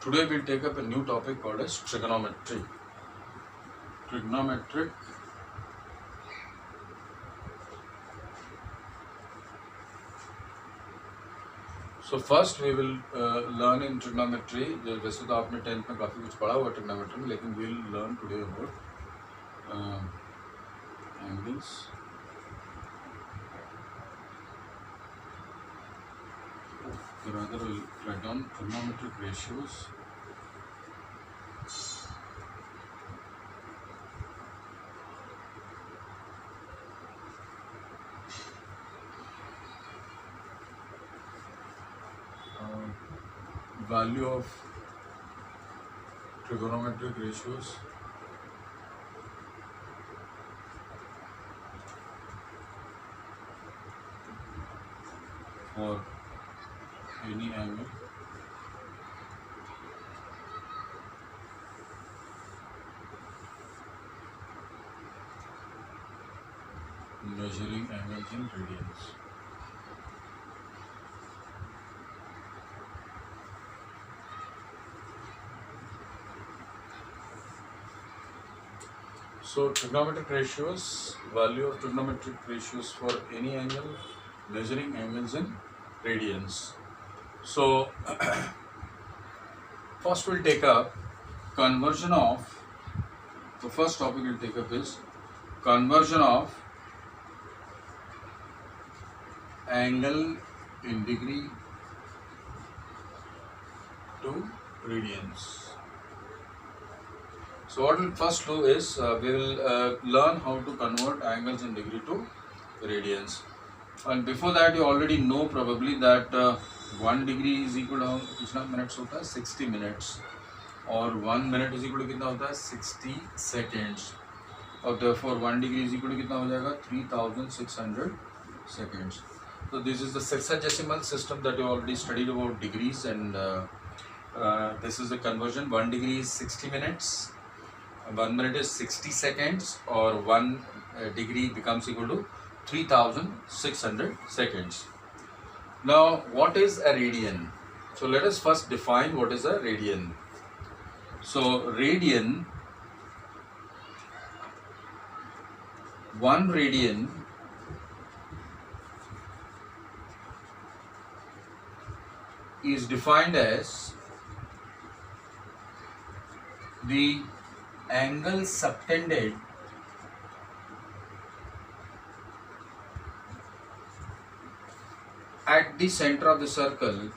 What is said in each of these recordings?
Today we'll take up a new topic called as trigonometry. Trigonometric So first we will learn in trigonometry. वैसे तो आपने 10th में काफ़ी कुछ पढ़ा हुआ trigonometry में, लेकिन we'll learn today about angles. Rather we'll write down trigonometric ratios. Value of trigonometric ratios for any angle measuring angles in radians. So trigonometric ratios, value of trigonometric ratios for any angle, measuring angles in radians. So first we'll take up conversion of, the first topic we'll take up is conversion of angle in degree to radians. So what we'll first do is we will learn how to convert angles in degree to radians. And before that you already know probably that 1 degree is equal to कितना minutes होता है 60 minutes और 1 minute is equal to कितना होता है 60 seconds और therefore 1 degree is equal to कितना हो जाएगा 3600 seconds. So this is the sexagesimal system that you already studied about degrees, and this is the conversion. 1 degree is 60 minutes, 1 minute is 60 seconds, or 1 degree becomes equal to 3600 seconds. Now what is a radian? So let us first define what is a radian. So radian, 1 radian is defined as the angle subtended at the center of the circle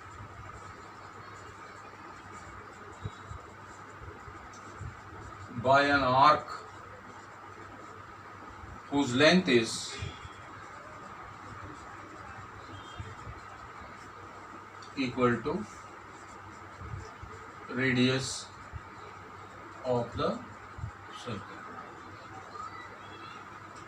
by an arc whose length is equal to radius of the circle.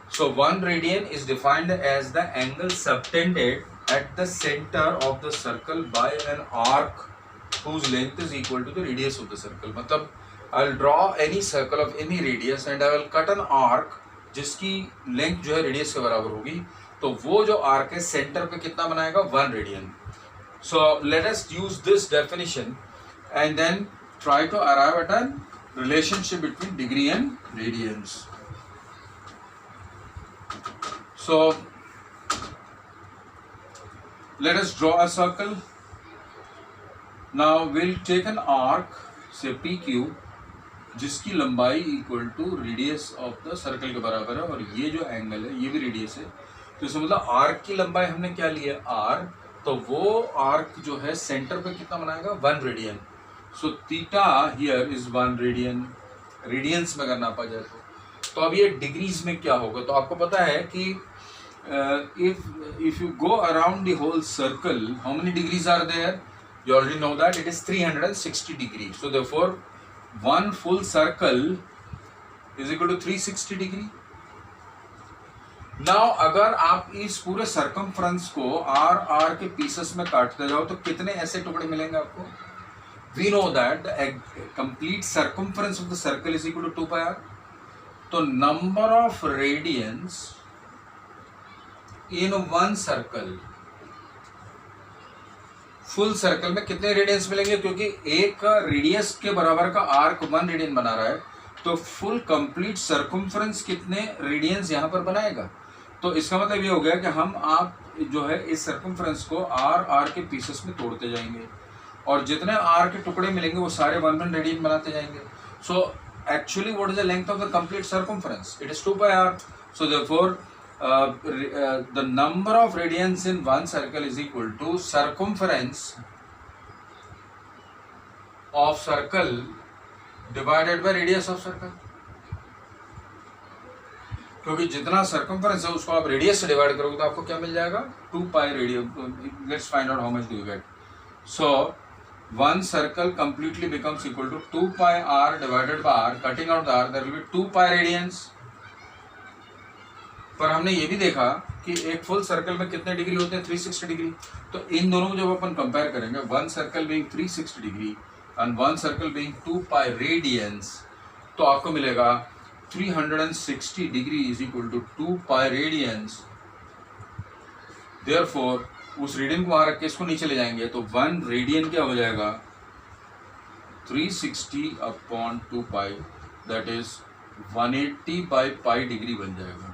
So 1 radian is defined as the angle subtended at the center of the circle by an arc whose length is equal to the radius of the circle. मतलब I'll draw any circle of any radius and I will cut an arc जिसकी length जो है radius के बराबर होगी, तो वो जो arc है center पे कितना बनाएगा 1 radian. So let us use this definition and then try to arrive at a relationship between degree and radians. So let us draw a circle. Now we'll take an arc say PQ जिसकी लंबाई equal to radius of the circle के बराबर है, और ये जो angle है ये भी रेडियस है, तो इसमें मतलब आर्क की लंबाई हमने क्या ली है r, तो वो आर्क जो है सेंटर पे कितना बनाएगा 1 radian. So theta here is 1 radian, radians में अगर नापा जाए तो अब ये डिग्रीज में क्या होगा, तो आपको पता है कि if you go around the whole circle, how many degrees are there? You already know that it is 360 degrees. So therefore 1 full circle is equal to 360 degree. Now अगर आप इस पूरे circumference को r के pieces में काटते जाओ तो कितने ऐसे टुकड़े मिलेंगे आपको? We know that the complete circumference of the circle is equal to 2 pi r. तो number of radians in one circle full circle में कितने रेडियंस मिलेंगे, क्योंकि एक रेडियस के बराबर का आर्क 1 रेडियन बना रहा है, तो फुल कंप्लीट सर्कम्फ्रेंस कितने रेडियंस यहाँ पर बनाएगा। तो इसका मतलब ये हो गया कि हम आप जो है इस सर्कम्फ्रेंस को आर के पीसेस में तोड़ते जाएंगे, और जितने आर के टुकड़े मिलेंगे वो सारे 1 रेडियन बनाते जाएंगे। So actually what is the length of the complete circumference, it is 2 pi r. So therefore the number of radians in one circle is equal to circumference of circle divided by radius of circle। क्योंकि जितना circumference है उसको आप radius से divide करोगे तो आपको क्या मिल जाएगा, 2 पाई radius. Let's find out how much do you get. So one circle completely becomes equal to 2 pi r divided by r, cutting out the r there will be 2 pi radians। पर हमने ये भी देखा कि एक फुल सर्कल में कितने degree होते हैं, 360 डिग्री। तो इन दोनों को जब अपन कंपेयर करेंगे, one circle being 360 degree and one circle being 2 pi radians, तो आपको मिलेगा 360 degree is equal to 2 pi radians. Therefore उस रेडियन को वहां रख के इसको नीचे ले जाएंगे तो 1 रेडियन क्या हो जाएगा, 360 upon 2 pi, that is 180 by pi degree बन जाएगा।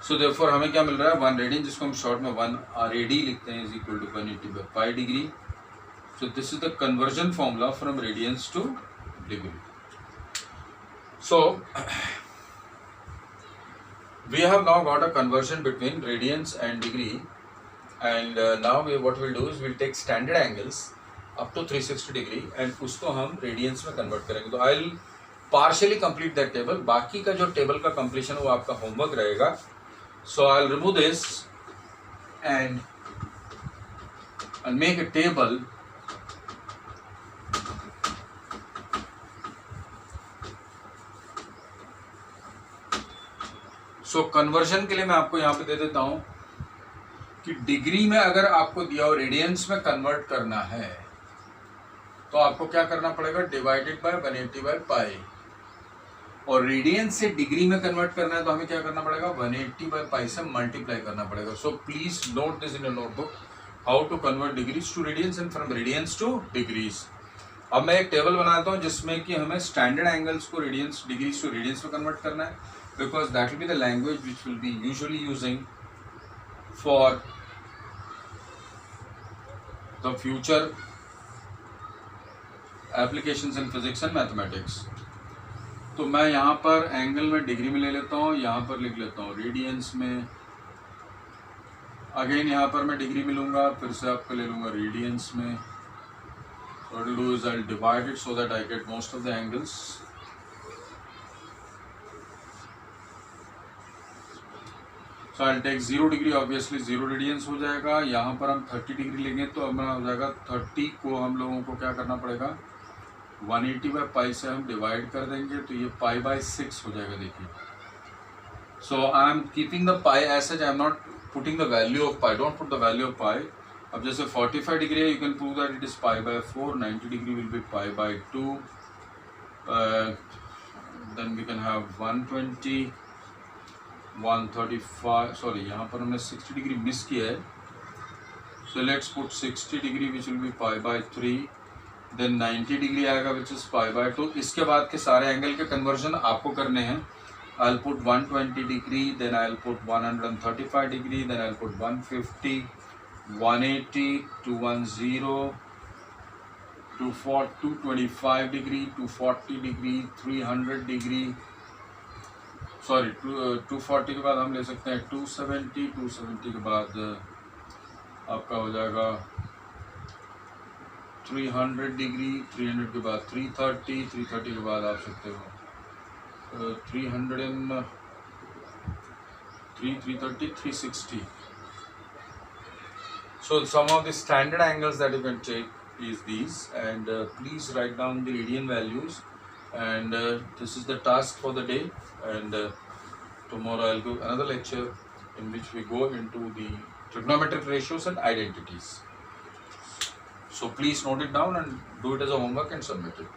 सो देयरफॉर हमें क्या मिल रहा है, 1 रेडियन, जिसको हम शॉर्ट में 1 RAD लिखते हैं, is equal to 180 by pi degree. So this is the conversion formula from radians to degree. So we have now got a conversion between radians and degree, and now what we'll do is we'll take standard angles up to 360 degree and उसको हम radians में convert करेंगे। तो I'll partially complete that table, बाकी का जो table का completion वो आपका homework रहेगा। So I'll remove this and I'll make a table so conversion के लिए मैं आपको यहाँ पे दे देता हूँ कि डिग्री में अगर आपको दिया हो रेडियंस में कन्वर्ट करना है तो आपको क्या करना पड़ेगा, डिवाइडेड बाय 180 बाय पाई। और रेडियंस से डिग्री में कन्वर्ट करना है तो हमें क्या करना पड़ेगा, 180 बाय पाई से मल्टीप्लाई करना पड़ेगा। So please note this in your notebook, how to convert degrees to radians and from radians to degrees. अब मैं एक टेबल बनाता हूँ जिसमें कि हमें स्टैंडर्ड एंगल्स को रेडियंस डिग्रीज टू रेडियंस में कन्वर्ट करना है, because that will be the language which will be usually using for the future applications in physics and mathematics। तो मैं यहाँ पर एंगल में डिग्री में ले लेता हूँ, यहाँ पर लिख लेता हूँ रेडियंस में, अगेन यहाँ पर मैं डिग्री में लूँगा, फिर से आपको ले लूँगा रेडियंस में। What I'll do is I'll divide it so that I get most of the angles। So I'll take 0 degree, obviously 0 radians हो जाएगा। यहाँ पर हम 30 डिग्री लेंगे तो हमारा हो जाएगा 30 को हम लोगों को क्या करना पड़ेगा, 180 बाई पाई से हम डिवाइड कर देंगे तो ये पाई बाई 6 हो जाएगा। देखिए, so I am keeping the pi as such, I am not putting the value of pi, don't put the value of pi. अब जैसे 45 डिग्री है, you can prove that it is pi by 4, 90 degree will be pi by 2, then we can have 120, 135, sorry यहाँ पर हमने 60 degree miss किया है। So let's put 60 degree which will be pi by 3, then 90 degree आएगा which is pi by 2। इसके बाद के सारे एंगल के कन्वर्जन आपको करने हैं। I will put 120 degree, then I will put 135 degree, then I will put 150, 180, 210, 225 degree, 240 degree, 300 degree, sorry 240 के बाद हम ले सकते हैं 270, 270 के बाद आपका हो जाएगा 300 डिग्री, 300 के बाद 330, 330 के बाद आप सकते हो 330, 360। So some of the standard angles that you can take is these, and please write down the radian values, and this is the task for the day, and tomorrow I'll give another lecture in which we go into the trigonometric ratios and identities. So please note it down and do it as a homework and submit it.